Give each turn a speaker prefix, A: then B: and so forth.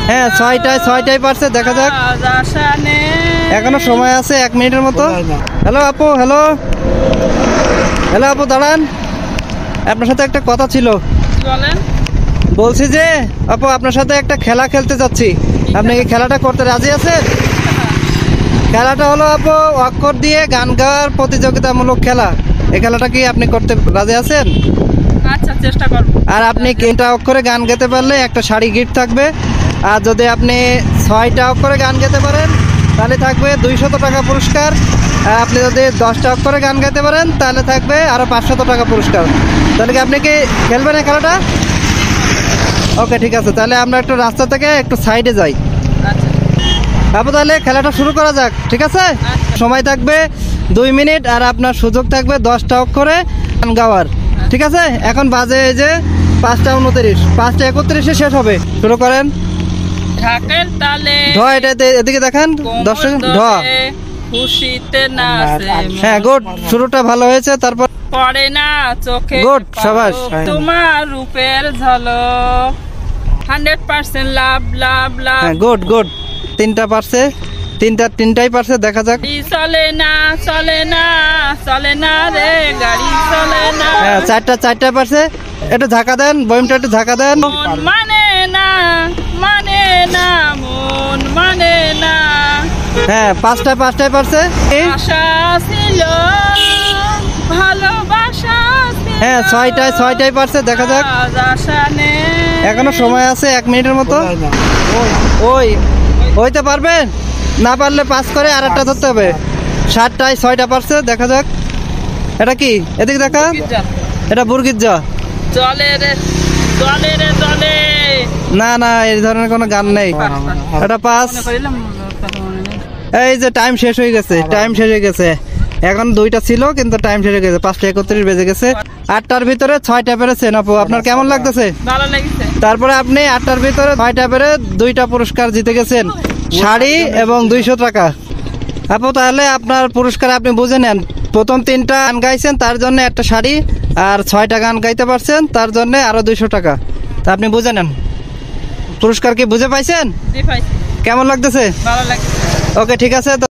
A: হ্যাঁ, ছয়টায় পারছে, দেখা যাক। এখনো সময় আছে 1 মিনিটের মতো। হ্যালো আপু, হ্যালো হ্যালো আপু, দাঁড়ান, আপনার সাথে একটা কথা ছিল। বলছি যে আপু, আপনার সাথে একটা খেলা খেলতে যাচ্ছি। আপনি কি খেলাটা করতে রাজি আছেন? খেলাটা হলো আপু, অক্ষর দিয়ে গান গাওয়ার প্রতিযোগিতামূলক খেলা। এই খেলাটা কি আপনি করতে রাজি আছেন?
B: আচ্ছা, চেষ্টা করব।
A: আর আপনি 3টা অক্ষরে গান গেতে পারলে একটা শাড়ি গিফট থাকবে। আর যদি আপনি 6টা অক্ষরে গান গেতে পারেন তাহলে থাকবে 200 টাকা পুরস্কার। আর আপনি যদি 10টা অক্ষরে গান গাইতে পারেন তাহলে থাকবে আরও 500 টাকা পুরস্কার। তাহলে কি আপনি কি খেলবেন এই খেলাটা? ওকে, ঠিক আছে, তাহলে আমরা একটু রাস্তা থেকে একটু সাইডে যাই। আপু, তাহলে খেলাটা শুরু করা যাক, ঠিক আছে? সময় থাকবে 2 মিনিট আর আপনার সুযোগ থাকবে 10টা অক্ষরে গান গাওয়ার, ঠিক আছে? এখন বাজে এই যে 5টা 29, 5টা 31-এ শেষ হবে। শুরু করেন।
B: ঢাকের তালে
A: এটাতে এদিকে দেখেন, দর্শক।
B: খুশিতে নাচে।
A: হ্যাঁ, গুড, শুরুটা ভালো হয়েছে। তারপর
B: পড়ে না চোখে,
A: গুড, সাবাস।
B: তোমার রূপের ঝলক, 100% লাভ লাভ লাভ।
A: হ্যাঁ, গুড। 3টা পারছে, তিনটাই পারছে, দেখা যাক।
B: চলে না চলে না চলে না রে গাড়ি চলে না।
A: হ্যাঁ, চারটা পারছে। একটু ধাক্কা দেন, বইমটা একটু ধাক্কা দেন।
B: মন মানে না মন মানে না।
A: হ্যাঁ, পাঁচটায় পারছে।
B: আশা ছিল, ভালোবাসা ছিল।
A: হ্যাঁ, ছয়টায় পারছে, দেখা যাক।
B: আশা নেই।
A: এখনো সময় আছে 1 মিনিটের মতো। ওইতে পারবেন? না পারলে পাস করে আর একটা ধরতে হবে। 7টায় 6টা পারছে, দেখা যাক। এটা কি? এদিকে দেখা। এটা বুর্গির জা।
B: জলে রে জলে রে জলে।
A: না, এই ধরনের কোনো গান নেই। এটা পাস। এই যে টাইম শেষ হয়ে গেছে। এখন 2টা ছিল কিন্তু টাইম শেষ হয়ে গেছে। 5টা 31 বেজে গেছে। 8টার ভিতরে 6টা পেরেছেন আপু, আপনার কেমন লাগতেছে?
B: ভালো লাগছে।
A: তারপরে আপনি 8টার ভিতরে 6টা পেরে 2টা পুরস্কার জিতে গেছেন, শাড়ি এবং 200 টাকা। আপু, তাহলে আপনার পুরস্কার আপনি বুঝে নেন। প্রথম 3টা গান গাইছেন, তার জন্য একটা শাড়ি। আর 6টা গান গাইতে পারছেন, তার জন্য আরো 200 টাকা। তা আপনি বুঝে নেন। পুরস্কার কি বুঝে পাইছেন?
B: জি, পাইছি।
A: কেমন লাগতেছে?
B: ভালো লাগছে।
A: ওকে, ঠিক আছে।